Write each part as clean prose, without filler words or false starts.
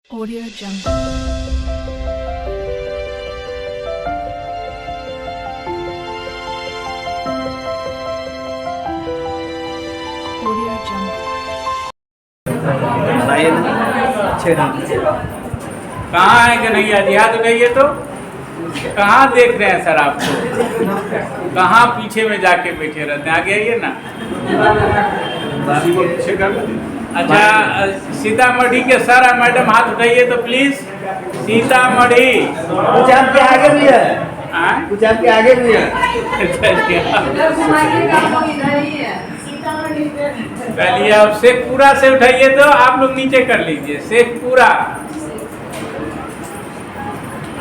Audio Jungle. Audio Jungle. कहाँ है कन्हैया जी? हाथ उठाइए तो। कहाँ देख रहे हैं सर आपको? कहाँ पीछे में जाके बैठे रहते हैं? आगे आइए ना। अच्छा, सीतामढ़ी के सर मैडम हाथ उठाइए तो प्लीज। सीतामढ़ी कुछ आपके आगे भी है, हाँ? कुछ आपके आगे भी है। चलिए अब शेखपुरा से उठाइए तो। आप लोग नीचे कर लीजिए शेखपुरा।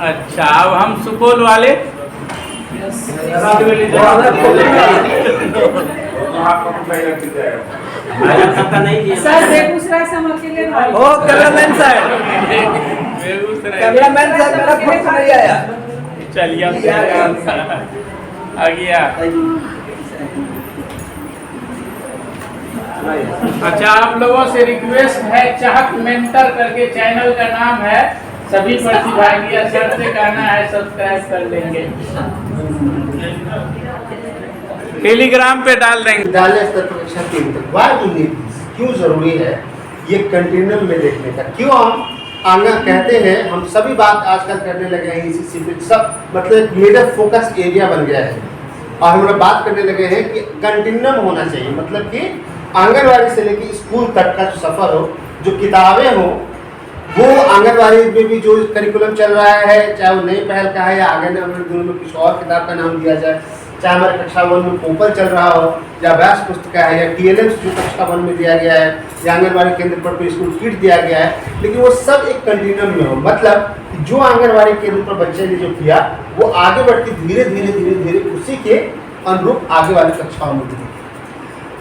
अच्छा, अब हम सुपौल वाले। सर बेगूसराय से हम अकेले ओ कैमरामैन साहब, बेगूसराय। कैमरामैन साहब मेरा फोटो नहीं आया। चलिए अब आ गया। अच्छा, आप लोगों से रिक्वेस्ट है, चाहत मेंटर करके चैनल का नाम है, सभी प्रतिभागी सर से कहना है सब्सक्राइब कर लेंगे। टेलीग्राम पे डाल देंगे। विद्यालय स्तर पर कक्षा 3 तक वाई यू नीड दिस, क्यों जरूरी है ये कंटिन्यूम में देखने का? क्यों हम आगे कहते हैं, हम सभी बात आजकल करने लगे हैं इसी पे, सब मतलब एक मेजर फोकस एरिया बन गया है और हम लोग बात करने लगे हैं कि कंटिन्यूम होना चाहिए। मतलब कि आंगनवाड़ी से लेकर स्कूल तक का जो सफर हो, जो किताबें हो, वो आंगनवाड़ी में भी जो करिकुलम चल रहा है, चाहे वो नई पहल का है या आगे दिनों में कुछ और किताब का नाम दिया जाए, चाहे हमारे कक्षा 1 में पोपल चल रहा हो या व्यास पुस्तिका है या TLM जो कक्षा 1 में दिया गया है या आंगनवाड़ी केंद्र पर कोई स्कूल किट दिया गया है, लेकिन वो सब एक कंटिन्यूम में हो। मतलब जो आंगनवाड़ी केंद्र पर बच्चे ने जो किया वो आगे बढ़ के धीरे धीरे धीरे धीरे उसी के अनुरूप आगे वाली कक्षाओं में दिखे।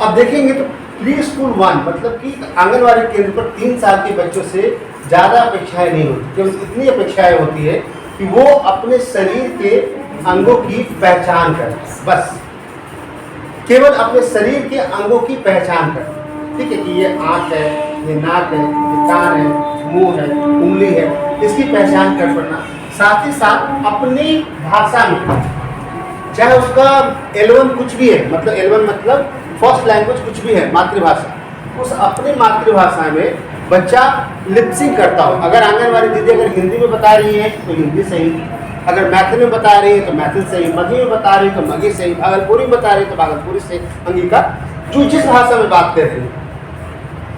अब देखेंगे तो प्री स्कूल 1 मतलब कि आंगनवाड़ी केंद्र पर 3 साल के बच्चों से ज़्यादा अपेक्षाएं नहीं होती, केवल इतनी अपेक्षाएं होती है कि वो अपने शरीर के अंगों की पहचान करें, बस केवल अपने शरीर के अंगों की पहचान करें। ठीक है कि ये आँख है, ये नाक है, ये कान है, मुंह है, उंगली है, इसकी पहचान कर पाना। साथ ही साथ अपनी भाषा में, चाहे उसका L1 कुछ भी है, मतलब L1 मतलब फर्स्ट लैंग्वेज कुछ भी है, मातृभाषा, उस अपनी मातृभाषा में बच्चा लिपसिंग करता हो। अगर आंगनवाड़ी दीदी अगर हिंदी में बता रही है तो हिंदी सही, अगर मैथिली में बता रही है तो मैथिली सही, मगही में बता रही है तो मगही सही, भागलपुरी में बता रही है तो भागलपुरी सही, अंगिका जो जिस भाषा में बात कर रही है,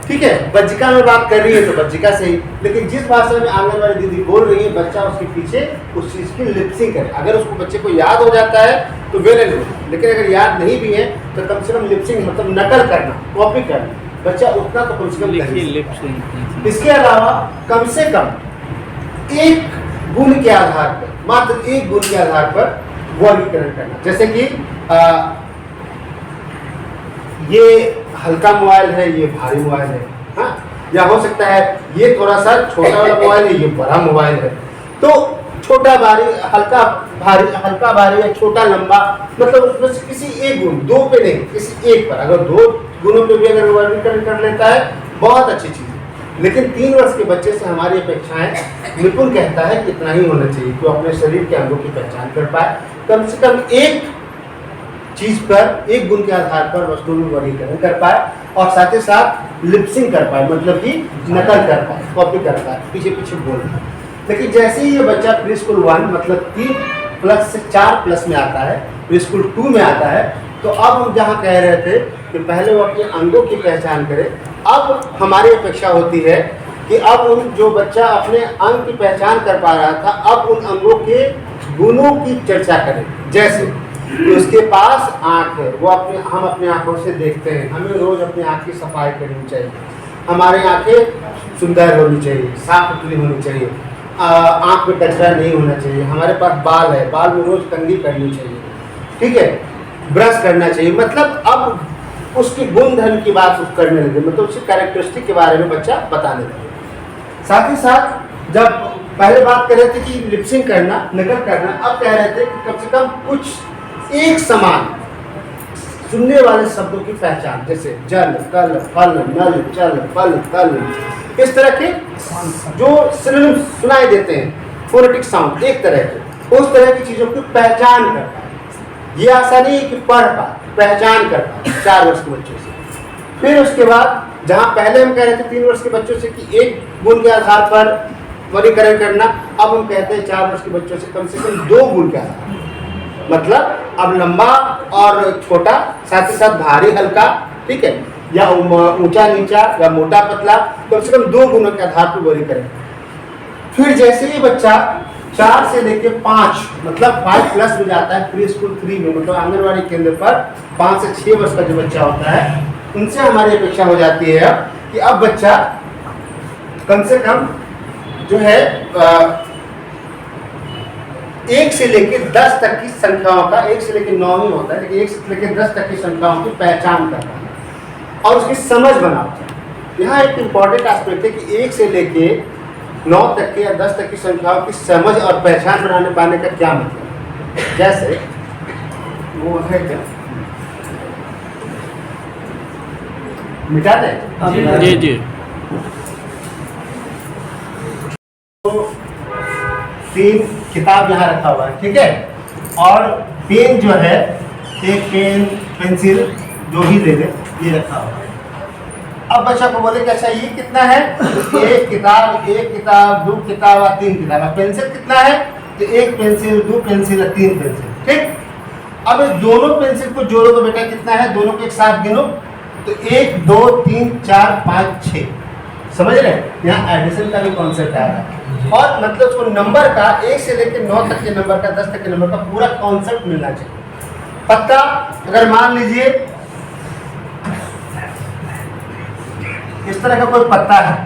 ठीक है, बज्जिका में बात कर रही है तो बज्जिका सही, लेकिन जिस भाषा में आंगनवाड़ी दीदी बोल रही है बच्चा उसके पीछे उस चीज़ की लिपसिंग करे। अगर उसको बच्चे को याद हो जाता है तो वेल एंड गुड, लेकिन अगर याद नहीं भी है तो कम से कम लिपसिंग मतलब नकल करना, कॉपी करना, बच्चा उतना तो कम से कम लिपसिंग। इसके अलावा कम से कम एक गुण के आधार पर, मात्र एक गुण के आधार पर वर्गीकरण करना। जैसे कि ये हल्का मोबाइल है, ये भारी मोबाइल है, हाँ, या हो सकता है ये थोड़ा सा छोटा वाला मोबाइल है, ये बड़ा मोबाइल है। तो छोटा भारी, हल्का भारी, हल्का भारी या छोटा लंबा, मतलब उसमें से किसी एक गुण, दो पे नहीं, किसी एक पर, अगर 2 गुणों पे भी अगर वर्गीकरण कर लेता है बहुत अच्छी चीज़ है। लेकिन 3 वर्ष के बच्चे से हमारी अपेक्षाएं, निपुण कहता है कि इतना ही होना चाहिए कि वो अपने शरीर के अंगों की पहचान कर पाए, कम से कम एक चीज पर, एक गुण के आधार पर वस्तुओं में वर्गीकरण कर पाए और साथ ही साथ लिपसिंग कर पाए, मतलब कि नकल कर पाए, कॉपी कर पाए, पीछे पीछे बोल पाए। लेकिन जैसे ही ये बच्चा प्री स्कूल 1 मतलब 3+ से 4+ में आता है, प्री स्कूल 2 में आता है, तो अब हम जहाँ कह रहे थे कि पहले वो अपने अंगों की पहचान करे, अब हमारी अपेक्षा होती है कि अब उन जो बच्चा अपने अंग की पहचान कर पा रहा था, अब उन अंगों के गुणों की चर्चा करें। जैसे उसके पास आँख है, वो हम अपने आँखों से देखते हैं, हमें रोज अपनी आँख की सफाई करनी चाहिए, हमारी आँखें सुंदर होनी चाहिए, साफ सुथरी होनी चाहिए, आँख में कचरा नहीं होना चाहिए, हमारे पास बाल है, बाल में रोज कंघी करनी चाहिए, ठीक है, ब्रश करना चाहिए। मतलब अब उसकी गुण धर्म की बात करने लगे, मतलब उसकी कैरेक्टरिस्टिक के बारे में बच्चा बताने लगे। साथ ही साथ जब पहले बात कर रहे थे कि लिपसिंग करना, नकल करना, अब कह रहे थे कि कम से कम कुछ एक समान सुनने वाले शब्दों की पहचान, जैसे जल, कल, फल, नल, चल, पल, तल, इस तरह के जो सिनोनिम सुनाई देते हैं, फोनेटिक साउंड एक तरह के, उस तरह की चीज़ों की पहचान कर पाए। ये ऐसा नहीं है कि पढ़ पाए, पहचान कर पाए 4 वर्ष के बच्चों से। फिर उसके बाद जहाँ पहले हम कह रहे थे 3 वर्ष के बच्चों से कि एक गुण के आधार पर वर्गीकरण करना, अब हम कहते हैं 4 वर्ष के बच्चों से कम 2 गुण के आधार पर। मतलब अब लंबा और छोटा, साथ ही साथ भारी हल्का, ठीक है, या ऊंचा नीचा या मोटा पतला, कम से कम 2 गुणों के आधार पर वर्गीकरण। फिर जैसे ही बच्चा 4 से लेके 5 मतलब 5+ में जाता है, प्री स्कूल 3 में, मतलब आंगनवाड़ी केंद्र पर 5 से 6 वर्ष का जो बच्चा होता है, उनसे हमारी अपेक्षा हो जाती है कि अब बच्चा कम से कम जो है 1 से लेकर 10 तक की संख्याओं का, 1 से लेकर 9 ही होता है, लेकिन 1 से लेकर 10 तक की संख्याओं की पहचान करना है और उसकी समझ बनाना। यहाँ एक इम्पॉर्टेंट एस्पेक्ट है कि 1 से लेके 9 तक के या 10 तक की संख्याओं की समझ और पहचान बनाने पाने का क्या मतलब है। जैसे वो है क्या, मिटा दें? जी जी। तो 3 किताब यहाँ रखा हुआ है, ठीक है, और पेन जो है, एक पेन पेंसिल जो भी ले ले, ये रखा हुआ है। अब बच्चा को बोले कि अच्छा ये कितना है, एक किताब 2 किताब और 3 किताब। पेंसिल कितना है, तो 1 पेंसिल 2 पेंसिल और 3 पेंसिल, ठीक। अब इस दोनों पेंसिल को जोड़ो तो बेटा कितना है, दोनों को एक साथ गिनो तो 1 2 3 4 5 6, समझ रहे हैं। यहाँ एडिशन का भी कॉन्सेप्ट आ रहा है और मतलब उसको नंबर का 1 से लेकर 9 तक के नंबर का, 10 तक के नंबर का पूरा कॉन्सेप्ट मिलना चाहिए। पत्ता अगर मान लीजिए इस तरह का कोई पत्ता है,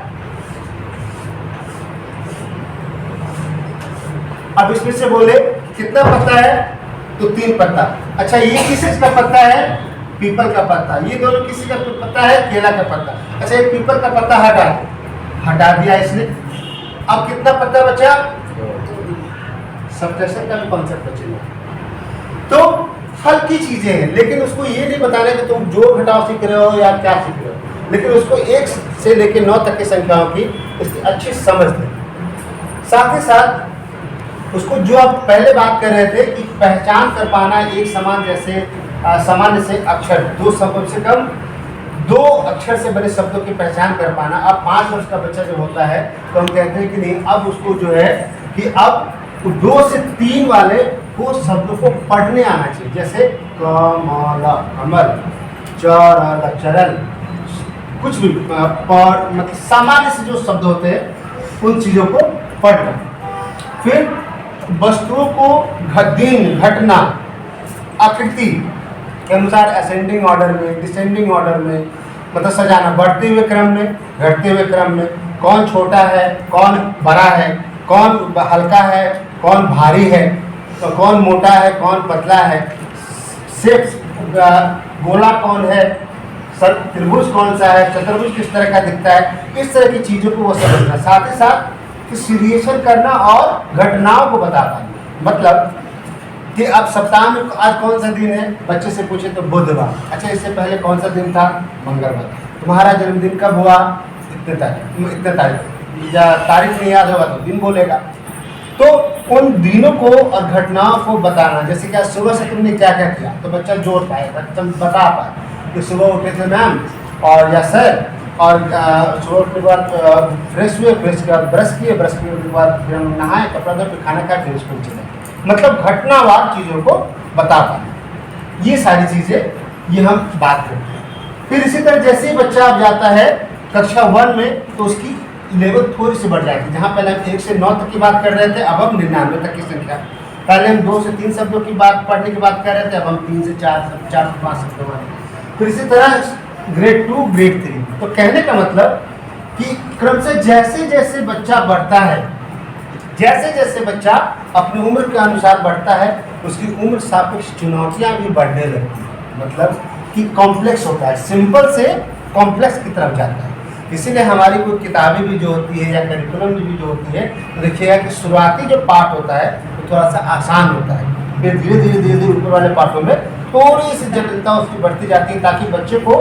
अब इसमें से बोले कितना पत्ता है, तो 3 पत्ता। अच्छा ये किस चीज का पत्ता है, पीपल का पत्ता। ये दोनों किसी का पत्ता है, केला का पत्ता। अच्छा एक पीपल का पत्ता हटा दिया इसने, अब कितना पत्ता बचा, सब्ट्रैक्शन का भी कॉन्सेप्ट बचेगा। तो हल्की चीजें हैं, लेकिन उसको ये नहीं बताना कि तुम जोड़ घटाव सीख रहे हो या क्या सीख रहे हो, लेकिन उसको 1 से लेकर 9 तक की संख्याओं की इसकी अच्छी समझ दें। साथ ही साथ उसको जो आप पहले बात कर रहे थे कि पहचान कर पाना एक समान जैसे सामान्य से अक्षर, 2 कम से कम 2 अक्षर से बने शब्दों की पहचान कर पाना। अब 5 वर्ष का बच्चा जब होता है तो हम कहते हैं कि नहीं, अब उसको जो है कि अब 2 से 3 वाले को शब्दों को पढ़ने आना चाहिए, जैसे कमल, कमल, चरल, चरल, कुछ भी मतलब सामान्य से जो शब्द होते हैं उन चीज़ों को पढ़ना। फिर वस्तुओं को दिन, घटना, आकृति के अनुसार असेंडिंग ऑर्डर में, डिसेंडिंग ऑर्डर में मतलब सजाना, बढ़ते हुए क्रम में, घटते हुए क्रम में, कौन छोटा है, कौन बड़ा है, कौन हल्का है, कौन भारी है, तो कौन मोटा है, कौन पतला है, शेप गोला कौन है, त्रिभुज कौन सा है, चतुर्भुज किस तरह का दिखता है, इस तरह की चीज़ों को वो समझना। साथ ही साथ सीरिएशन करना और घटनाओं को बता पाना। मतलब कि अब सप्ताह में आज कौन सा दिन है, बच्चे से पूछे तो बुधवार। अच्छा इससे पहले कौन सा दिन था, मंगलवार। तुम्हारा जन्मदिन कब हुआ, इतने तारीख, या तारीख नहीं याद होगा तो दिन बोलेगा। तो उन दिनों को और घटनाओं को बताना, जैसे कि आज सुबह से तुमने क्या क्या किया, तो बच्चा जोड़ पाएगा, तुम बता पाए कि सुबह उठे थे मैम और या सर, और सुबह उठने के बाद फ्रेश हुए, फ्रेश के बाद ब्रश किए, ब्रश किए के बाद फिर हम नहाए, कपड़ा धो, फिर खाना खाए, फिर स्कूल चले। मतलब घटनावार चीज़ों को बता पाना, ये सारी चीज़ें ये हम बात करते हैं। फिर इसी तरह जैसे ही बच्चा अब जाता है कक्षा 1 में तो उसकी लेवल थोड़ी सी बढ़ जाएगी। जहाँ पहले हम 1 से 9 तक की बात कर रहे थे, अब हम 99 तक की संख्या। पहले हम 2 से 3 शब्दों की बात पढ़ने की बात कर रहे थे, अब हम 3 से 4 से 5 शब्दों में। फिर इसी तरह ग्रेड 2 ग्रेड 3। तो कहने का मतलब कि क्रम से जैसे जैसे बच्चा बढ़ता है, जैसे जैसे बच्चा अपनी उम्र के अनुसार बढ़ता है, उसकी उम्र सापेक्ष चुनौतियाँ भी बढ़ने लगती हैं। मतलब कि कॉम्प्लेक्स होता है, सिंपल से कॉम्प्लेक्स की तरफ जाता है। इसीलिए हमारी कोई किताबें भी जो होती है या करिकुलम भी जो होती है, तो देखिएगा कि शुरुआती जो पार्ट होता है वो थोड़ा सा आसान होता है, फिर धीरे धीरे ऊपर वाले पार्टों में थोड़ी सी जटिलता उसकी बढ़ती जाती है, ताकि बच्चे को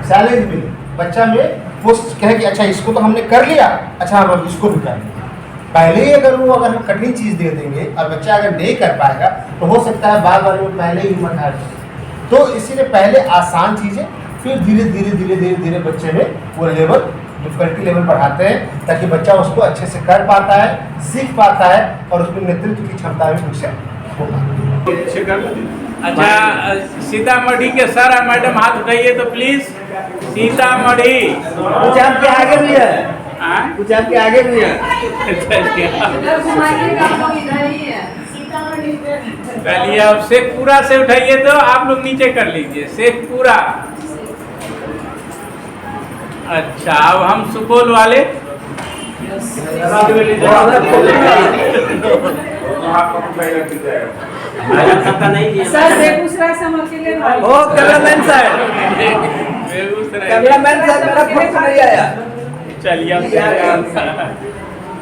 चैलेंज मिले, बच्चा में वो कहे कि अच्छा इसको तो हमने कर लिया, अच्छा हम अब इसको भी कर लेंगे। पहले ही अगर हम कठिन चीज़ दे देंगे और बच्चा अगर नहीं कर पाएगा तो हो सकता है बार बार वो पहले ही हिम्मत हार जाए। तो इसीलिए पहले आसान चीज़ें, फिर धीरे धीरे बच्चे में वो लेवल, डिफिकल्टी लेवल बढ़ाते हैं, ताकि बच्चा उसको अच्छे से कर पाता है, सीख पाता है और उसमें नेतृत्व की क्षमता भी उनसे हो पाती है। अच्छा, सीतामढ़ी के सारा मैडम हाथ उठाइए तो प्लीज। सीतामढ़ी कुछ आपके आगे भी है, हाँ? कुछ आपके आगे भी है। इधर घुमाइएगा, हम लोग इधर ही है। चलिए अब शेखपुरा से उठाइए तो आप लोग नीचे कर लीजिए, शेखपुरा। अच्छा, अब हम सुपौल वाले। सर बेगूसराय से हम अकेले भाई। ओ कैमरामैन साहब, बेगूसराय। कैमरामैन साहब मेरा फोटो नहीं आया। चलिए अब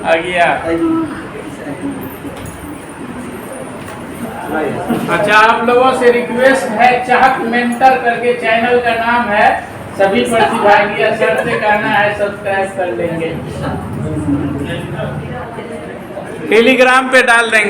आ गया। अच्छा, आप लोगों से रिक्वेस्ट है, चाहत मेंटर करके चैनल का नाम है, सभी प्रतिभागी असर से कहना है सब्सक्राइब कर लेंगे, टेलीग्राम पे डाल देंगे।